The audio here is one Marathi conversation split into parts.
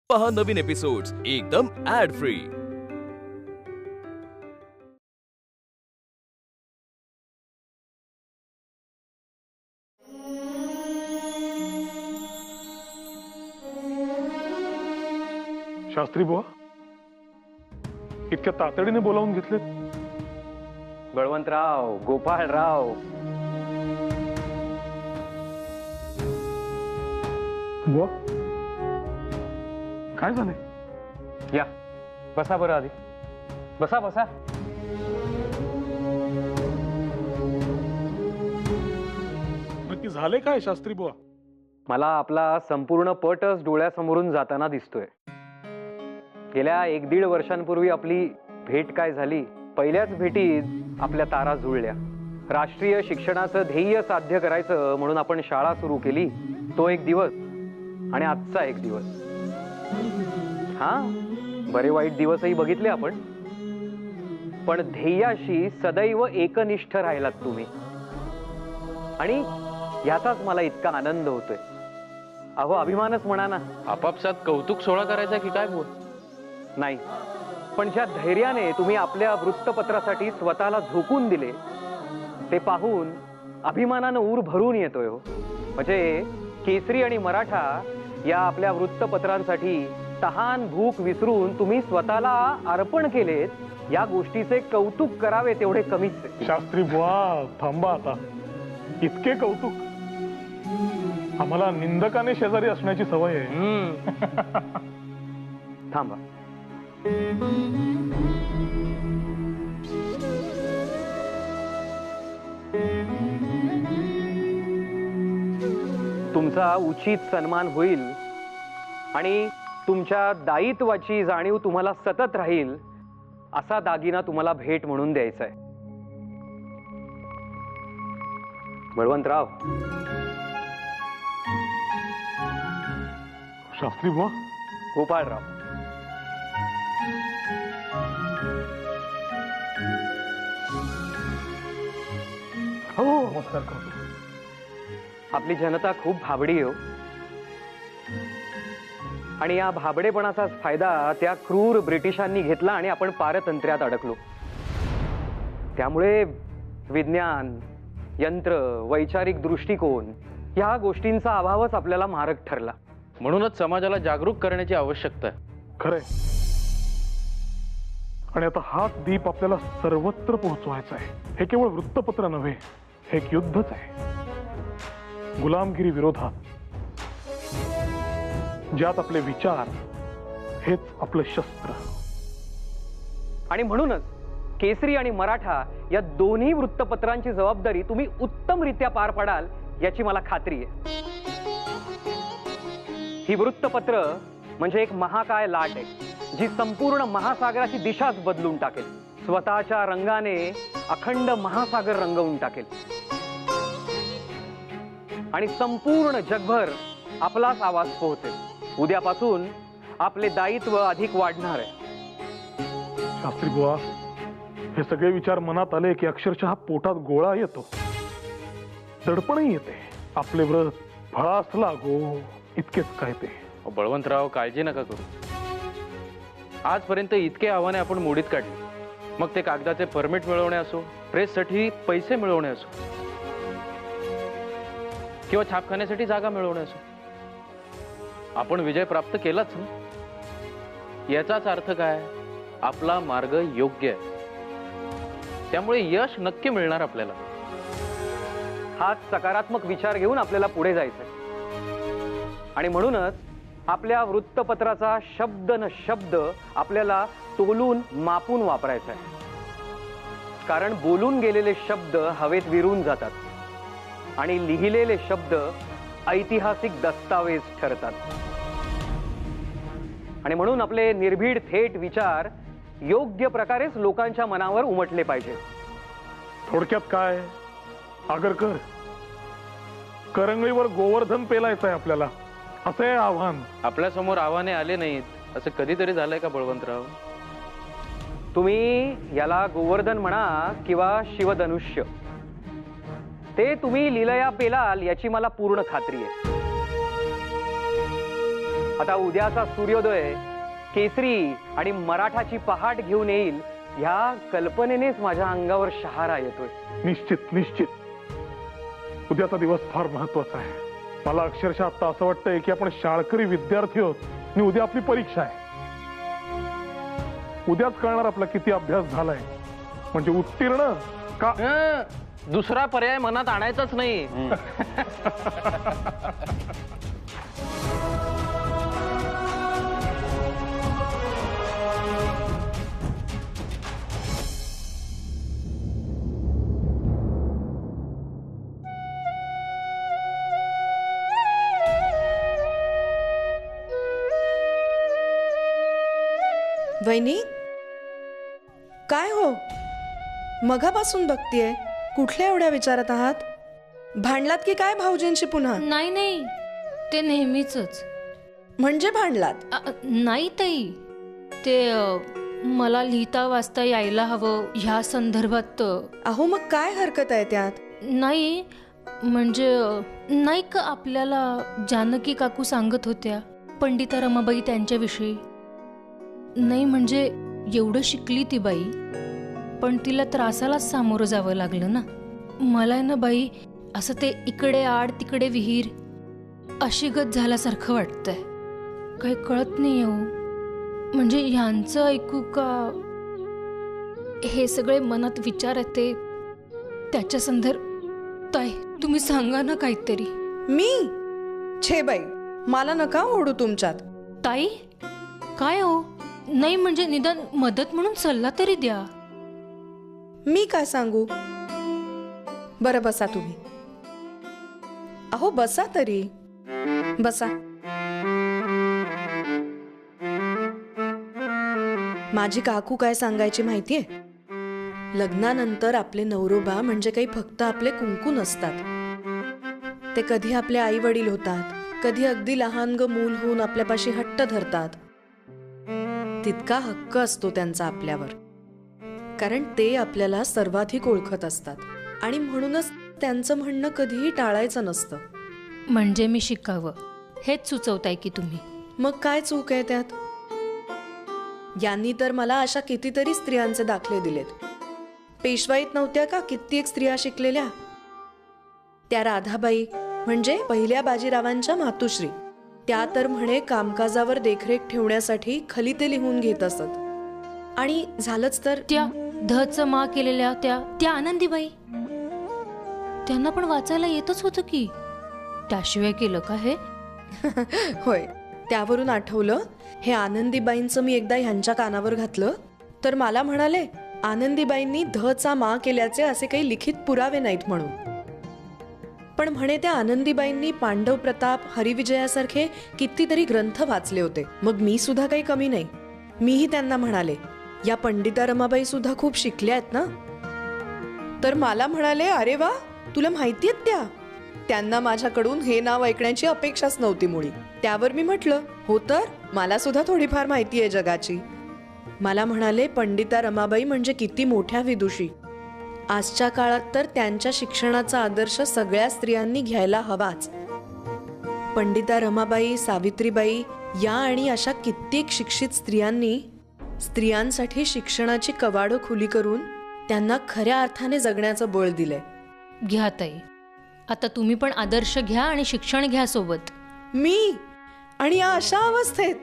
पहा नवीन एपिसोड्स एकदम ऍड फ्री। शास्त्री बुवा, इतक्या तातडीने बोलावून घेतलेत? बळवंतराव, गोपाळराव, बुवा काय झाले? या बसा बरं आधी, बसा बसा. नक्की झाले काय शास्त्री बुवा? मला आपला संपूर्ण पटच डोळ्यासमोरून जाताना दिसतोय. गेल्या 1-1.5 वर्षांपूर्वी आपली भेट काय झाली, पहिल्याच भेटीत आपल्या तारा जुळल्या. राष्ट्रीय शिक्षणाचं ध्येय साध्य करायचं म्हणून आपण शाळा सुरू केली. तो एक दिवस आणि आजचा एक दिवस. हा, बरे वाईट दिवसही बघितले आपण, पण ध्येयाशी सदैव एकनिष्ठ राहिलात तुम्ही, आणि याचाच मला इतका आनंद होतोय. अहो, अभिमानच म्हणा ना. आपापसात कौतुक सोहळा करायचा की काय बोल? नाही, पण ज्या धैर्याने तुम्ही आपल्या वृत्तपत्रासाठी स्वतःला झोकून दिले ते पाहून अभिमानानं ऊर भरून येतोय हो. म्हणजे केसरी आणि मराठा या आपल्या वृत्तपत्रांसाठी तहान भूक विसरून तुम्ही स्वतःला अर्पण केलेत, या गोष्टीचे कौतुक करावे तेवढे कमीच आहे. शास्त्री बुवा थांबा आता. इतके कौतुक? आम्हाला निंदकाने शेजारी असण्याची सवय आहे. थांबा. तुमचा उचित सन्मान होईल आणि तुमच्या दायित्वाची जाणीव तुम्हाला सतत राहील असा दागिना तुम्हाला भेट म्हणून द्यायचा आहे. बळवंतराव. शास्त्री बुवा. गोपाळराव. हो, नमस्कार करतो. आपली जनता खूप भाबडी आहे हो. आणि या भाबडेपणाचाच फायदा त्या क्रूर ब्रिटिशांनी घेतला आणि आपण पारतंत्र्यात अडकलो. त्यामुळे विज्ञान, यंत्र, वैचारिक दृष्टिकोन या गोष्टींचा अभावच आपल्याला मारक ठरला. म्हणूनच समाजाला जागरूक करण्याची आवश्यकता आहे. खरंय. आणि आता हाच दीप आपल्याला सर्वत्र पोहोचवायचा आहे. हे केवळ वृत्तपत्र नव्हे, हे एक युद्धच आहे गुलामगिरी विरोधात, ज्यात आपले विचार हेच आपलं शस्त्र. आणि म्हणूनच केसरी आणि मराठा या दोन्ही वृत्तपत्रांची जबाबदारी तुम्ही उत्तमरित्या पार पाडाल याची मला खात्री आहे. ही वृत्तपत्र म्हणजे एक महाकाय लाट आहे जी संपूर्ण महासागराची दिशाच बदलून टाकेल. स्वतःच्या रंगाने अखंड महासागर रंगवून टाकेल आणि संपूर्ण जगभर आपलाच आवाज पोहोचेल. उद्यापासून आपले दायित्व अधिक वाढणार आहे. शास्त्री बुवा, हे सगळे विचार मनात आले की अक्षरशः पोटात गोळा येतो, दडपणही येते. आपले व्रत फळास लागो इतकेच काय ते. बळवंतराव, काळजी नका करू. आजपर्यंत इतके आव्हाने आपण मोडीत काढली. मग ते कागदाचे परमिट मिळवणे असो, प्रेससाठी पैसे मिळवणे असो, किंवा छापखान्यासाठी जागा मिळवणे असो, आपण विजय प्राप्त केलाच ना. याचाच अर्थ काय? आपला मार्ग योग्य आहे, त्यामुळे यश नक्की मिळणार आपल्याला. हाच सकारात्मक विचार घेऊन आपल्याला पुढे जायचंय. आणि म्हणूनच आपल्या वृत्तपत्राचा शब्द न शब्द आपल्याला तोलून मापून वापरायचा आहे. कारण बोलून गेलेले शब्द हवेत विरून जातात आणि लिहिलेले शब्द ऐतिहासिक दस्तावेज ठरतात. आणि म्हणून आपले निर्भीड थेट विचार योग्य प्रकारेच लोकांच्या मनावर उमटले पाहिजे. थोडक्यात काय, आगरकर, करंगळीवर गोवर्धन पेलायचं आहे आपल्याला, असं आहे आव्हान. आपल्या समोर आव्हाने आले नाहीत असं कधीतरी झालंय का बळवंतराव? तुम्ही याला गोवर्धन म्हणा किंवा शिवधनुष्य, ते तुम्ही लीलया पेलाल याची मला पूर्ण खात्री आहे. आता उद्याचा सूर्योदय केसरी आणि मराठाची पहाट घेऊन येईल ह्या कल्पनेनेच माझ्या अंगावर शहारा येतोय. निश्चित निश्चित उद्याचा दिवस फार महत्वाचा आहे. मला अक्षरशः आता असं वाटतंय की आपण शाळकरी विद्यार्थी आहोत आणि उद्या आपली परीक्षा आहे. उद्याच कळणार आपला किती अभ्यास झालाय, म्हणजे उत्तीर्ण का. दुसरा पर्याय मनात आणायचाच नाही. वहिनी, काय हो मगापासून बघतीये, कुठल्या एवढ्या विचारात आहात? भांडलात की काय भाऊजींशी पुन्हा? नाही नाही, ते नेहमीच. म्हणजे भांडलात? नाही ताई, ते मला लिहिता वाचता यायला हवं ह्या संदर्भात. अहो मग काय हरकत आहे त्यात? नाही म्हणजे नाही का आपल्याला जानकी काकू सांगत होत्या पंडिता रमाबाई त्यांच्याविषयी. नाही म्हणजे एवढं शिकली ती बाई, पण तिला त्रासालाच सामोरं जावं लागलं ना. मला ना बाई असं ते इकडे आड तिकडे विहीर अशी गत झाल्यासारखं वाटतंय. काही कळत नाही हो. म्हणजे ह्यांचं ऐकू का हे सगळे मनात विचार येते त्याच्या संदर्भ. ताई तुम्ही सांगा ना काहीतरी. मी छे बाई, मला नका ओढू तुमच्यात. ताई काय हो? नाही म्हणजे निदान मदत म्हणून सल्ला तरी द्या. मी काय सांगू? बरं बसा तुम्ही. अहो बसा तरी, बसा. माझी काकू काय सांगायची माहितीये? लग्नानंतर आपले नवरोबा म्हणजे काही फक्त आपले कुंकू नसतात. ते कधी आपले आई वडील होतात, कधी अगदी लहान मूल होऊन आपल्यापाशी हट्ट धरतात. तितका हक्क असतो त्यांचा आपल्यावर, कारण ते आपल्याला सर्वाधिक ओळखत असतात आणि म्हणूनच त्यांचं म्हणणं कधीही टाळायचं नसतं. म्हणजे मी शिकावं हेच सुचवताय की तुम्ही? मग काय चूक आहे त्यात? यांनी तर मला अशा कितीतरी स्त्रियांचे दाखले दिलेत. पेशवाईत नव्हत्या का कित्येक स्त्रिया शिकलेल्या? त्या राधाबाई म्हणजे पहिल्या बाजीरावांच्या मातुश्री, त्या तर म्हणे कामकाजावर देखरेख ठेवण्यासाठी खलिते लिहून घेत असत. आणि झालंच तर त्या धच मा केलेल्या त्या आनंदीबाई, त्यांना पण वाचायला येतच होतं की, त्याशिवाय केलं का हे? होय, त्यावरून आठवलं, हे आनंदीबाईंचं मी एकदा ह्यांच्या कानावर घातलं तर मला म्हणाले आनंदीबाईंनी धचा मा केल्याचे असे काही लिखित पुरावे नाहीत म्हणून. पण म्हणे त्या आनंदीबाईंनी पांडव प्रताप, हरिविजयासारखे कितीतरी ग्रंथ वाचले होते. मग मी सुद्धा काही कमी नाही. मीही त्यांना म्हणाले, या पंडिता रमाबाई सुद्धा खूप शिकल्या आहेत ना? तर मला म्हणाले, अरे वा, तुला माहिती आहेत त्या? त्यांना माझ्याकडून हे नाव ऐकण्याची अपेक्षाच नव्हती मुळी. त्यावर मी म्हटलं, हो तर मला सुद्धा थोडीफार माहिती आहे जगाची. मला म्हणाले, पंडिता रमाबाई म्हणजे किती मोठ्या विदुषी. आजच्या काळात तर त्यांच्या शिक्षणाचा आदर्श सगळ्या स्त्रियांनी घ्यायला हवाच. पंडिता रमाबाई, सावित्रीबाई या आणि अशा कित्येक शिक्षित स्त्रियांनी स्त्रियांसाठी शिक्षणाची कवाडं खुली करून त्यांना खऱ्या अर्थाने जगण्याचं बळ दिलंय. घ्या ताई, आता तुम्ही पण आदर्श घ्या आणि शिक्षण घ्या सोबत. मी आणि या अशा अवस्थेत?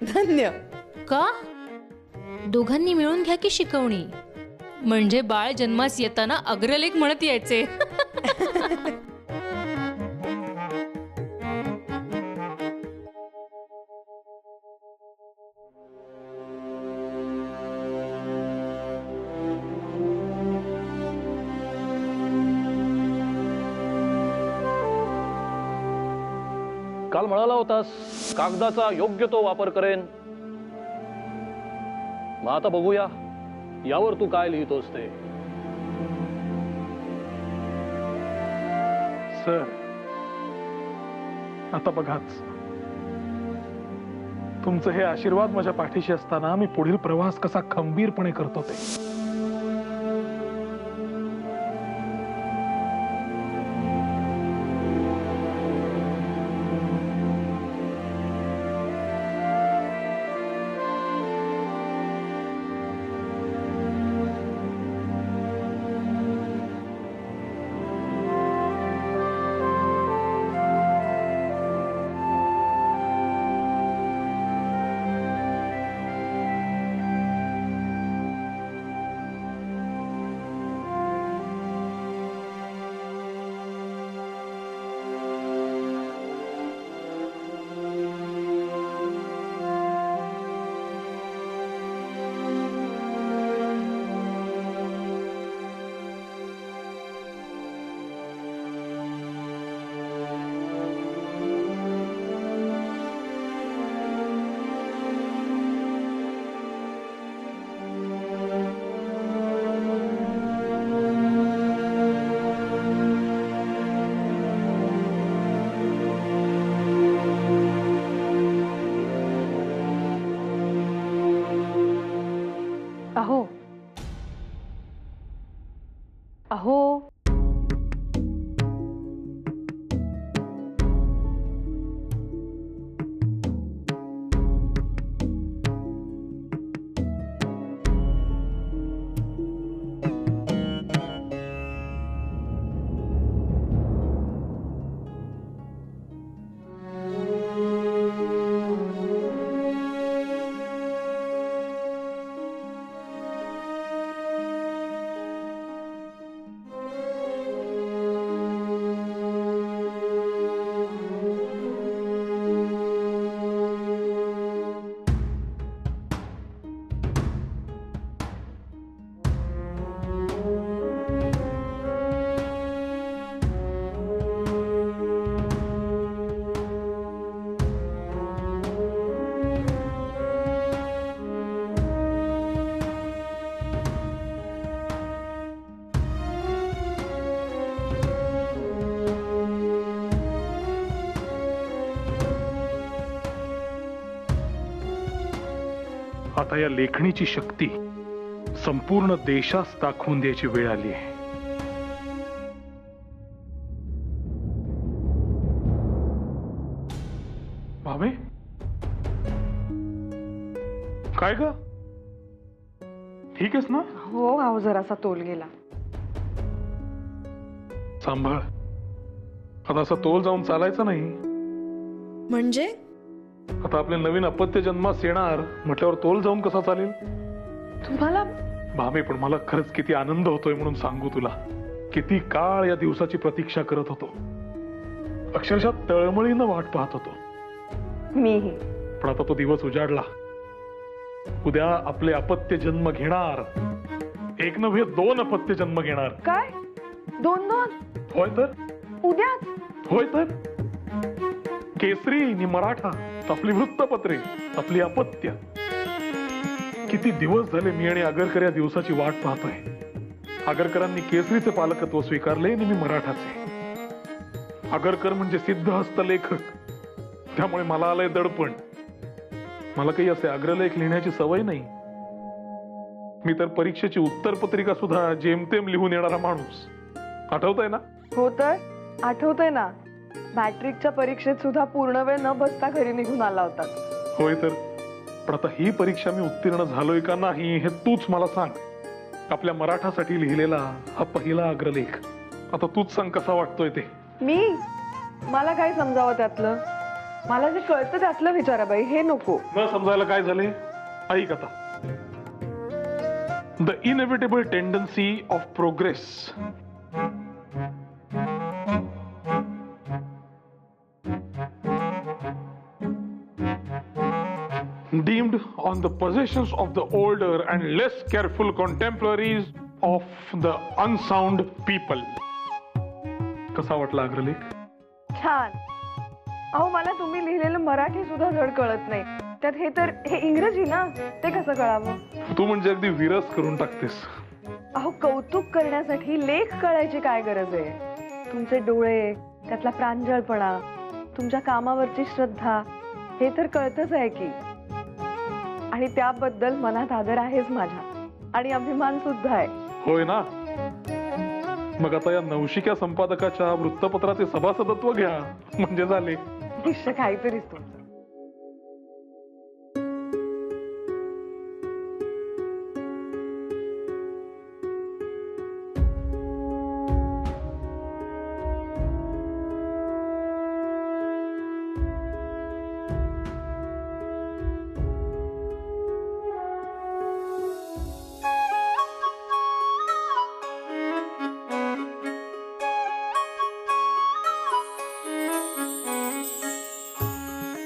धन्य. का? दोघांनी मिळून घ्या की शिकवणी, म्हणजे बाळ जन्मास येताना अग्रलेख म्हणत यायचे. काल म्हणाला होतास कागदाचा योग्य तो वापर करेन. मग आता बघूया यावर तू काय लिहितोस ते. सर, आता बघाच, तुमचं हे आशीर्वाद माझ्या पाठीशी असताना मी पुढील प्रवास कसा खंबीरपणे करतो ते. अहो आता या लेखणीची शक्ती संपूर्ण देशास दाखवून द्यायची वेळ आली आहे. भावे काय ग, ठीक आहेस ना? हो अहो जरासा तोल गेला. सांभाळ, आता असा तोल जाऊन चालायचं नाही. म्हणजे आता आपले नवीन अपत्य जन्मास येणार म्हटल्यावर तोल जाऊन कसा चालेल? तुम्हाला भावे पण मला खरंच किती आनंद होतोय म्हणून सांगू तुला. किती काळ या दिवसाची प्रतीक्षा करत होतो, अक्षरशः तळमळीनं वाट पाहत होतो. मीही. पण आता तो दिवस उजाडला. उद्या आपले अपत्य जन्म घेणार, एक नव्हे 2 अपत्य जन्म घेणार. काय 2-2? होय तर, उद्या? होय तर. केसरी आणि मराठा, आपली वृत्तपत्रे, आपली अपत्य. किती दिवस झाले मी आणि आगरकर या दिवसाची वाट पाहतोय. आगरकरांनी केसरीचे पालकत्व स्वीकारले आणि मी मराठाचे. आगरकर म्हणजे सिद्धहस्त लेखक, त्यामुळे मला आलंय दडपण. मला काही असे अग्रलेख लिहिण्याची सवय नाही. मी तर परीक्षेची उत्तरपत्रिका सुद्धा जेमतेम लिहून येणारा माणूस. आठवतंय ना? हो तर आठवतंय ना, मॅट्रिकच्या परीक्षेत सुद्धा पूर्ण वेळ न बसता घरी निघून आला होता. होय तर. पण आता ही परीक्षा मी उत्तीर्ण झालोय का नाही हे तूच मला सांग. आपल्या मराठासाठी लिहिलेला हा पहिला अग्रलेख. आता तूच सांग कसा वाटतोय ते. मला काय समजावं त्यातलं? मला जे कळतं त्यातलं विचारा बाई, हे नको. न समजायला काय झाले? ऐक आता. The inevitable tendency of progress. Deemed on the possessions of the older and less careful contemporaries of the unsound people. कसा वाटला अग्रलेख? छान. अहो मला तुम्ही लिहिलेलं मराठी सुद्धा धड कळत नाही, त्यात हे इंग्रजी ना, ते कसं कळावं? तू म्हणजे अगदी विरस करून टाकतेस. अहो कौतुक करण्यासाठी लेख कळायची काय गरज आहे? तुमचे डोळे, त्यातला प्रांजळपणा, तुमच्या कामावरची श्रद्धा, हे तर कळतच आहे की. आणि त्याबद्दल मनात आदर आहेच माझ्या, आणि अभिमान सुद्धा आहे. होय ना? मग आता या नवशिक्या संपादकाच्या वृत्तपत्राचे सभासदत्व घ्या, म्हणजे झाले. निश्चय काहीतरीच तुमचं.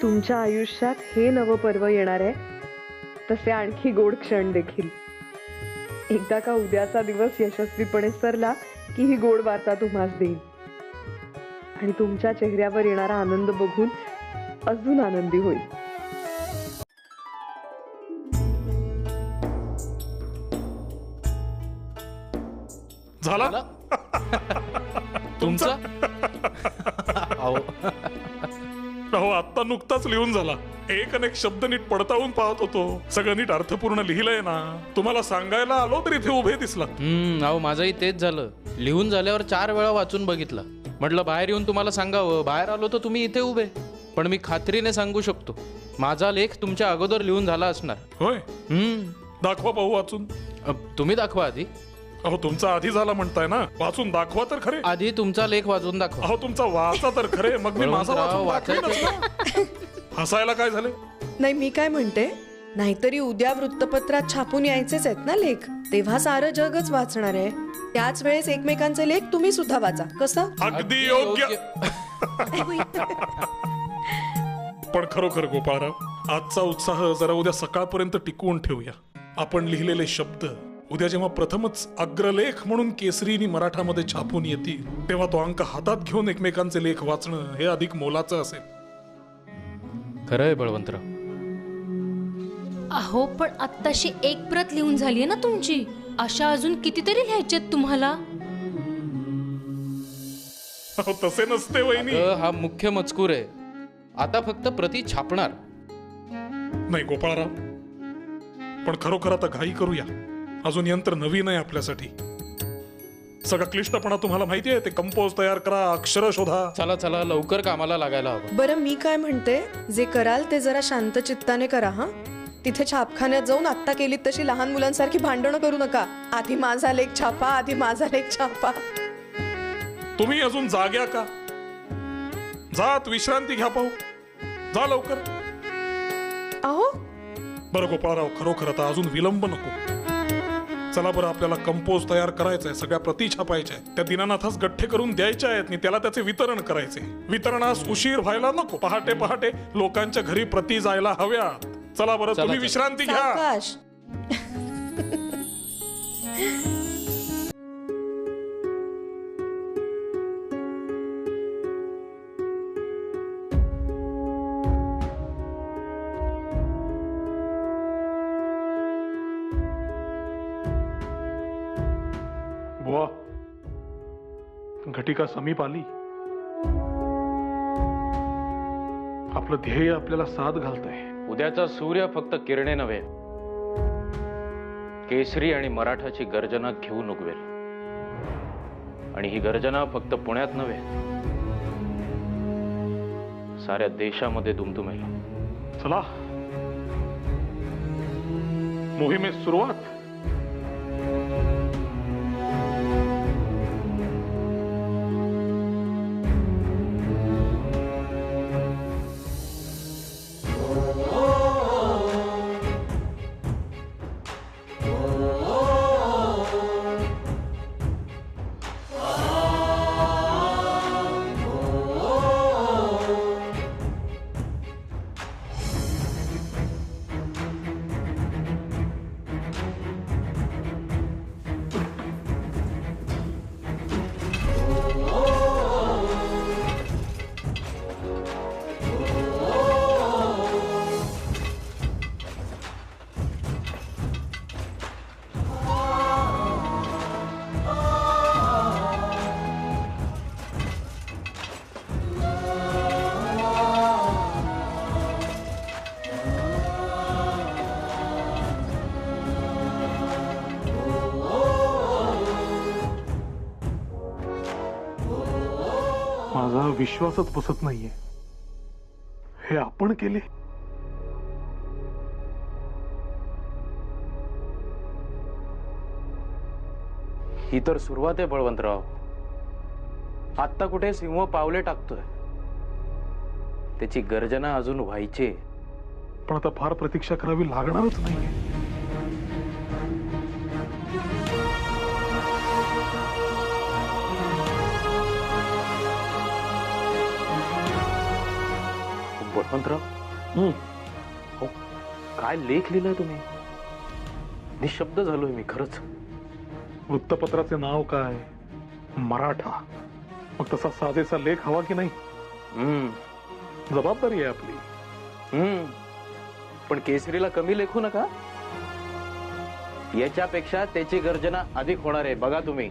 तुमच्या आयुष्यात हे नवं पर्व येणार आहे, तसे आणखी गोड क्षण देखील. एकदा का उद्याचा दिवस यशस्वीपणे सरला की ही गोड वार्ता तुम्हास देईन, आणि तुमच्या चेहऱ्यावर येणारा आनंद बघून अजून आनंदी होईल. झाला तुमचा? अहो आता नुकताच लिहून झाला. एक अनेक शब्द नीट पडताळून पाहत होतो. सगळं नीट अर्थपूर्ण लिहिलंय ना. तुम्हाला सांगायला आलो तर इथे उभे दिसला. अहो माझंही तेच झालं. लिहून झाल्यावर 4 वेळा वाचून बघितलं. म्हटलं बाहेर येऊन तुम्हाला सांगावं. बाहेर आलो तर तुम्ही इथे उभे. पण मी खात्रीने सांगू शकतो, माझा लेख तुमच्या अगोदर लिहून झाला असणार. होय, दाखवा पाहू वाचून. तुम्ही दाखवा आधी. अहो तुमचा आधी झाला म्हणताय ना, वाचून दाखवा तर खरे. आधी तुमचा लेख वाचून दाखवा. अहो तुमचा वाचा तर खरे, मग मी माझा वाचून दाखवेनच ना. हसायला काय झाले? नाही, मी काय म्हणते, नाहीतरी उद्या वृत्तपत्रात छापून यायचेच आहेत ना लेख, तेव्हा सारं जगच वाचणार आहे. त्याच वेळेस एकमेकांचे लेख तुम्ही सुद्धा वाचा. कसं? अगदी योग्य. पण खरोखर गोपाळराव, आजचा उत्साह जरा उद्या सकाळपर्यंत टिकवून ठेवूया. आपण लिहिलेले शब्द उद्या जेव्हा प्रथमच अग्रलेख म्हणून केसरीनी मराठामध्ये छापून येतील, तेव्हा तो अंक हातात घेऊन एकमेकांचे लेख वाचणं हे अधिक मोलाचं असेल. खरंय बळवंतराव. अहो पण आत्ताशी एक प्रत लिहून झालीये ना तुमची. अशा अजून कितीतरी लिहायच्यात तुम्हाला. अहो तसे नसते वहिनी. हा मुख्य मजकूर आहे. आता फक्त प्रति छापणार. नाही गोपाळराव, पण खरोखर आता घाई करूया. अजून यंत्र नवीन आहे आपल्यासाठी. सगळा क्लिष्टपणा तुम्हाला माहिती आहे. ते कंपोज तयार करा, अक्षर शोधा. चला चला लवकर कामाला लागायला हवं. बरं, मी काय म्हणते, जे कराल ते जरा शांत चित्ताने करा. हा, तिथे छापखान्यात जाऊन आत्ता केलीत तशी लहान मुलांसारखी भांडणं करू नका. आधी माझा लेख छापा, आधी माझा लेख छापा. तुम्ही अजून जाग्या का? जात विश्रांती घ्या पाहू. जा लवकर. अहो बरं गोपाळराव, खरोखर आता अजून विलंब नको. चला बरं, आपल्याला कंपोज तयार करायचंय, सगळ्या प्रती छापायच्या आहेत. त्या दीनानाथास गठ्ठे करून द्यायच्या आहेत आणि त्याला त्याचे वितरण करायचे. वितरणास उशीर व्हायला नको. पहाटे पहाटे लोकांच्या घरी प्रती जायला हव्यात. चला बरं, तुम्ही विश्रांती घ्या. सावकाश. बुवा, घटिका समीप आली. आपलं ध्येय आपल्याला साथ घालतंय. उद्याचा सूर्य फक्त किरणे नव्हे, केसरी आणि मराठाची गर्जना घेऊन उगवेल. आणि ही गर्जना फक्त पुण्यात नव्हे, साऱ्या देशामध्ये दुमदुमेल. चला, मोहिमेस सुरुवात. माझा विश्वासच बसत नाहीये. हे आपण केले. ही तर सुरुवात आहे बळवंतराव. आत्ता कुठे सिंह पावले टाकतोय, त्याची गर्जना अजून व्हायची. पण आता फार प्रतीक्षा करावी लागणारच नाहीये. बळवंतराव, हो, काय लेख लिहिलाय तुम्ही? निशब्द झालोय मी खरंच. वृत्तपत्राचे नाव काय? मराठा. मग तसा साजेसा लेख हवा की नाही? जबाबदारी आहे आपली. पण केसरीला कमी लेखू नका. याच्यापेक्षा त्याची गर्जना अधिक होणार आहे, बघा तुम्ही.